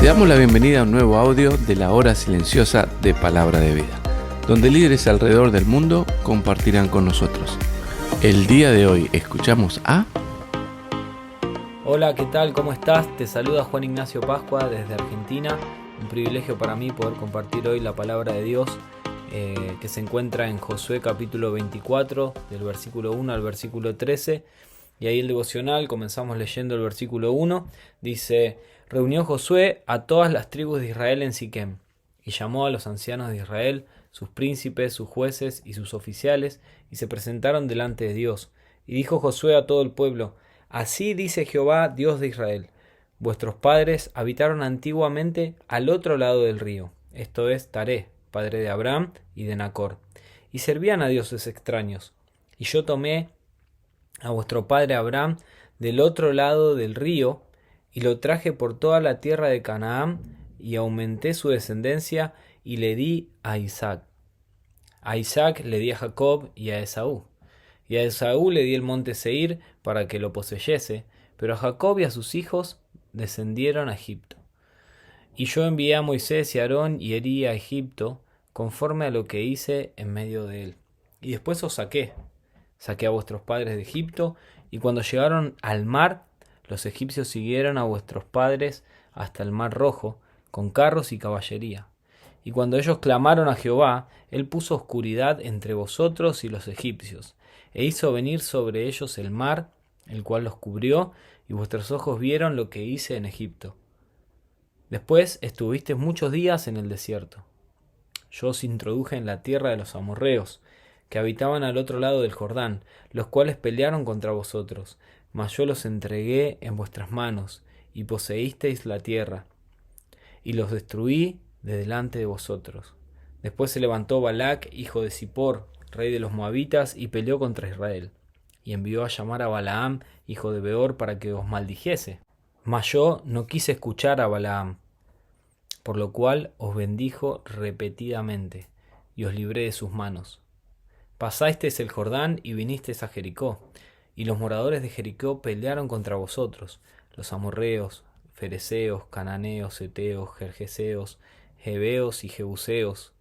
Te damos la bienvenida a un nuevo audio de la hora silenciosa de Palabra de Vida, donde líderes alrededor del mundo compartirán con nosotros. El día de hoy escuchamos a... Hola, ¿qué tal? ¿Cómo estás? Te saluda Juan Ignacio Pascua desde Argentina. Un privilegio para mí poder compartir hoy la palabra de Dios que se encuentra en Josué capítulo 24, del versículo 1 al versículo 13. Y ahí el devocional, comenzamos leyendo el versículo 1, dice: reunió Josué a todas las tribus de Israel en Siquem, y llamó a los ancianos de Israel, sus príncipes, sus jueces y sus oficiales, y se presentaron delante de Dios. Y dijo Josué a todo el pueblo: así dice Jehová, Dios de Israel: vuestros padres habitaron antiguamente al otro lado del río, esto es Taré, padre de Abraham y de Nacor, y servían a dioses extraños. Y yo tomé a vuestro padre Abraham del otro lado del río, y lo traje por toda la tierra de Canaán, y aumenté su descendencia, y le di a Isaac. A Isaac le di a Jacob y a Esaú. Y a Esaú le di el monte Seir para que lo poseyese, pero a Jacob y a sus hijos descendieron a Egipto. Y yo envié a Moisés y a Aarón y herí a Egipto, conforme a lo que hice en medio de él. Y después os saqué a vuestros padres de Egipto, y cuando llegaron al mar, los egipcios siguieron a vuestros padres hasta el mar Rojo, con carros y caballería. Y cuando ellos clamaron a Jehová, él puso oscuridad entre vosotros y los egipcios, e hizo venir sobre ellos el mar, el cual los cubrió, y vuestros ojos vieron lo que hice en Egipto. Después estuvisteis muchos días en el desierto. Yo os introduje en la tierra de los amorreos, que habitaban al otro lado del Jordán, los cuales pelearon contra vosotros, mas yo los entregué en vuestras manos, y poseísteis la tierra, y los destruí de delante de vosotros. Después se levantó Balac, hijo de Zippor, rey de los moabitas, y peleó contra Israel, y envió a llamar a Balaam, hijo de Beor, para que os maldijese. Mas yo no quise escuchar a Balaam, por lo cual os bendijo repetidamente, y os libré de sus manos. Pasasteis el Jordán y vinisteis a Jericó, y los moradores de Jericó pelearon contra vosotros, los amorreos, fereceos, cananeos, heteos, gergeseos, jebeos y jebuseos,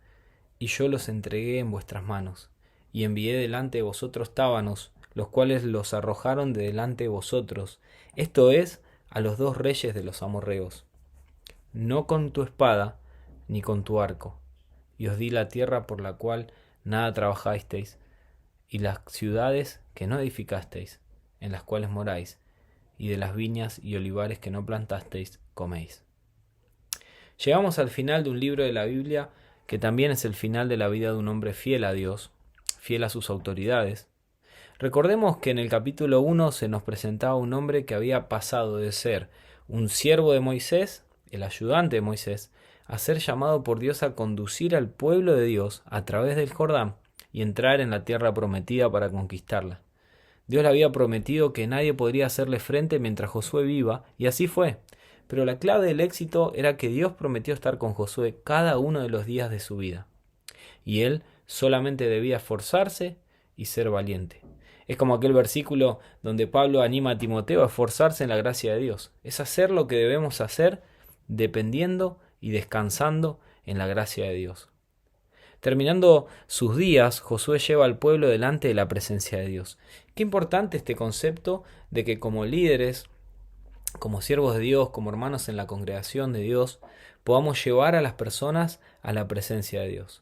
y yo los entregué en vuestras manos, y envié delante de vosotros tábanos, los cuales los arrojaron de delante de vosotros, esto es, a los dos reyes de los amorreos, no con tu espada ni con tu arco, y os di la tierra por la cual nada trabajasteis, y las ciudades que no edificasteis, en las cuales moráis, y de las viñas y olivares que no plantasteis, coméis. Llegamos al final de un libro de la Biblia que también es el final de la vida de un hombre fiel a Dios, fiel a sus autoridades. Recordemos que en el capítulo 1 se nos presentaba un hombre que había pasado de ser un siervo de Moisés, el ayudante de Moisés, a ser llamado por Dios a conducir al pueblo de Dios a través del Jordán y entrar en la tierra prometida para conquistarla. Dios le había prometido que nadie podría hacerle frente mientras Josué viva, y así fue. Pero la clave del éxito era que Dios prometió estar con Josué cada uno de los días de su vida, y él solamente debía esforzarse y ser valiente. Es como aquel versículo donde Pablo anima a Timoteo a esforzarse en la gracia de Dios. Es hacer lo que debemos hacer dependiendo y descansando en la gracia de Dios. Terminando sus días, Josué lleva al pueblo delante de la presencia de Dios. Qué importante este concepto de que como líderes, como siervos de Dios, como hermanos en la congregación de Dios, podamos llevar a las personas a la presencia de Dios.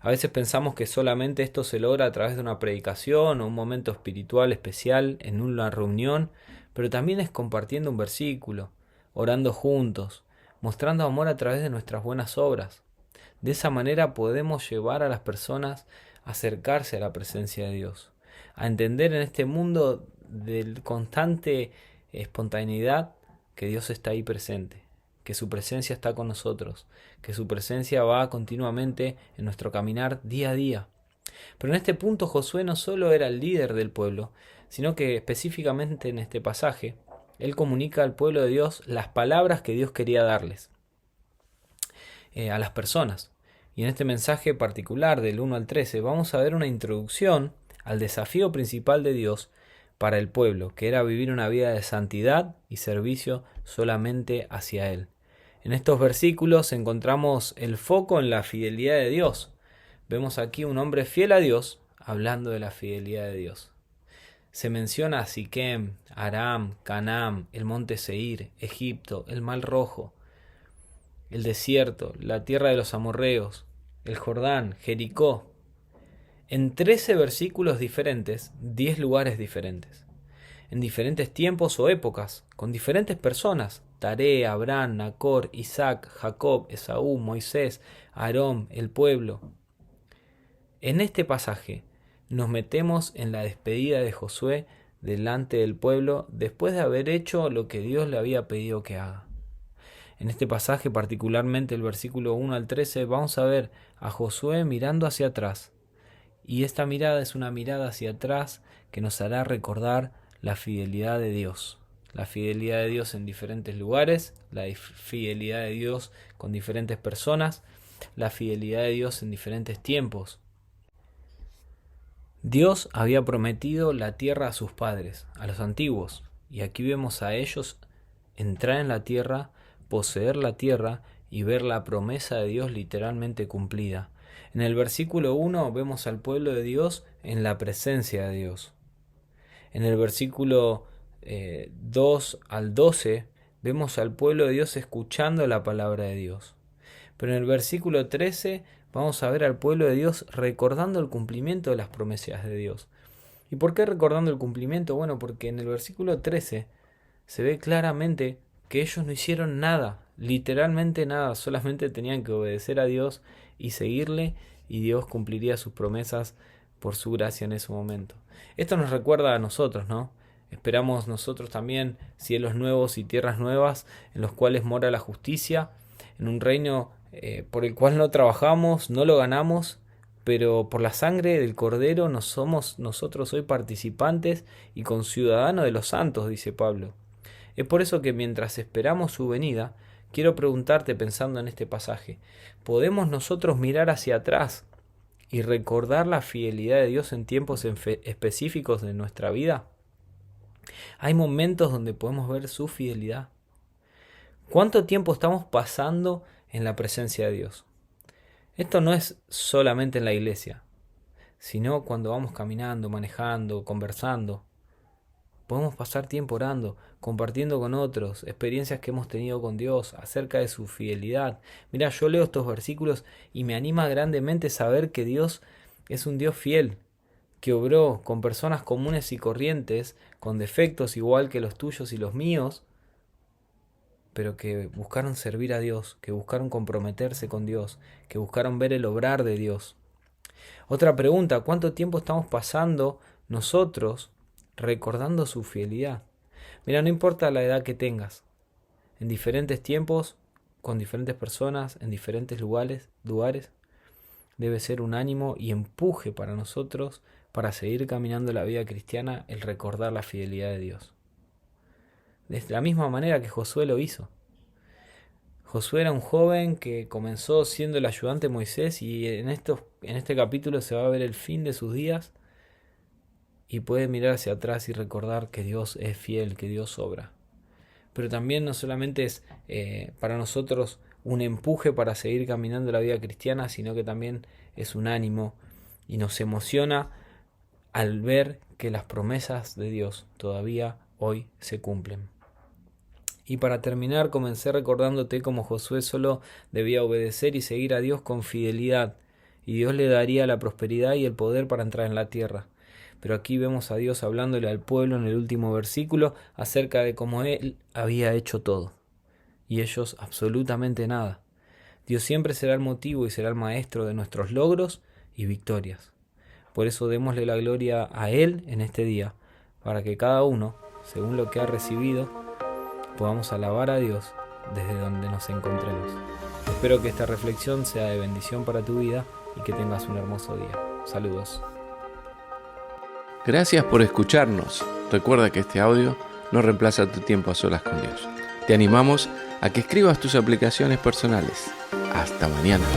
A veces pensamos que solamente esto se logra a través de una predicación o un momento espiritual especial en una reunión, pero también es compartiendo un versículo, orando juntos, mostrando amor a través de nuestras buenas obras. De esa manera podemos llevar a las personas a acercarse a la presencia de Dios, a entender en este mundo de constante espontaneidad que Dios está ahí presente, que su presencia está con nosotros, que su presencia va continuamente en nuestro caminar día a día. Pero en este punto Josué no solo era el líder del pueblo, sino que específicamente en este pasaje, él comunica al pueblo de Dios las palabras que Dios quería darles a las personas. Y en este mensaje particular del 1 al 13 vamos a ver una introducción al desafío principal de Dios para el pueblo, que era vivir una vida de santidad y servicio solamente hacia Él. En estos versículos encontramos el foco en la fidelidad de Dios. Vemos aquí un hombre fiel a Dios hablando de la fidelidad de Dios. Se menciona a Siquem, Aram, Canaán, el monte Seir, Egipto, el Mar Rojo, el desierto, la tierra de los amorreos, el Jordán, Jericó. En 13 versículos diferentes, 10 lugares diferentes. En diferentes tiempos o épocas, con diferentes personas. Taré, Abraham, Nacor, Isaac, Jacob, Esaú, Moisés, Aarón, el pueblo. En este pasaje nos metemos en la despedida de Josué delante del pueblo después de haber hecho lo que Dios le había pedido que haga. En este pasaje, particularmente el versículo 1 al 13, vamos a ver a Josué mirando hacia atrás. Y esta mirada es una mirada hacia atrás que nos hará recordar la fidelidad de Dios. La fidelidad de Dios en diferentes lugares, la fidelidad de Dios con diferentes personas, la fidelidad de Dios en diferentes tiempos. Dios había prometido la tierra a sus padres, a los antiguos, y aquí vemos a ellos entrar en la tierra, poseer la tierra y ver la promesa de Dios literalmente cumplida. En el versículo 1 vemos al pueblo de Dios en la presencia de Dios. En el versículo 2 al 12 vemos al pueblo de Dios escuchando la palabra de Dios. Pero en el versículo 13 vamos a ver al pueblo de Dios recordando el cumplimiento de las promesas de Dios. ¿Y por qué recordando el cumplimiento? Bueno, porque en el versículo 13 se ve claramente que ellos no hicieron nada, literalmente nada, solamente tenían que obedecer a Dios y seguirle, y Dios cumpliría sus promesas por su gracia en ese momento. Esto nos recuerda a nosotros, ¿no? Esperamos nosotros también cielos nuevos y tierras nuevas en los cuales mora la justicia, en un reino por el cual no trabajamos, no lo ganamos, pero por la sangre del Cordero nos somos nosotros hoy participantes y conciudadanos de los santos, dice Pablo. Es por eso que mientras esperamos su venida, quiero preguntarte pensando en este pasaje, ¿podemos nosotros mirar hacia atrás y recordar la fidelidad de Dios en tiempos específicos de nuestra vida? Hay momentos donde podemos ver su fidelidad. ¿Cuánto tiempo estamos pasando en la presencia de Dios? Esto no es solamente en la iglesia, sino cuando vamos caminando, manejando, conversando. Podemos pasar tiempo orando, compartiendo con otros experiencias que hemos tenido con Dios acerca de su fidelidad. Mira, yo leo estos versículos y me anima grandemente saber que Dios es un Dios fiel, que obró con personas comunes y corrientes, con defectos igual que los tuyos y los míos, pero que buscaron servir a Dios, que buscaron comprometerse con Dios, que buscaron ver el obrar de Dios. Otra pregunta, ¿cuánto tiempo estamos pasando nosotros recordando su fidelidad? Mira, no importa la edad que tengas, en diferentes tiempos, con diferentes personas, en diferentes lugares, debe ser un ánimo y empuje para nosotros para seguir caminando la vida cristiana el recordar la fidelidad de Dios. De la misma manera que Josué lo hizo. Josué era un joven que comenzó siendo el ayudante de Moisés y en este capítulo se va a ver el fin de sus días y puede mirar hacia atrás y recordar que Dios es fiel, que Dios obra. Pero también no solamente es para nosotros un empuje para seguir caminando la vida cristiana, sino que también es un ánimo y nos emociona al ver que las promesas de Dios todavía hoy se cumplen. Y para terminar, comencé recordándote cómo Josué solo debía obedecer y seguir a Dios con fidelidad, y Dios le daría la prosperidad y el poder para entrar en la tierra. Pero aquí vemos a Dios hablándole al pueblo en el último versículo acerca de cómo Él había hecho todo, y ellos absolutamente nada. Dios siempre será el motivo y será el maestro de nuestros logros y victorias. Por eso démosle la gloria a Él en este día, para que cada uno, según lo que ha recibido, podamos alabar a Dios desde donde nos encontremos. Espero que esta reflexión sea de bendición para tu vida y que tengas un hermoso día. Saludos. Gracias por escucharnos. Recuerda que este audio no reemplaza tu tiempo a solas con Dios. Te animamos a que escribas tus aplicaciones personales. Hasta mañana.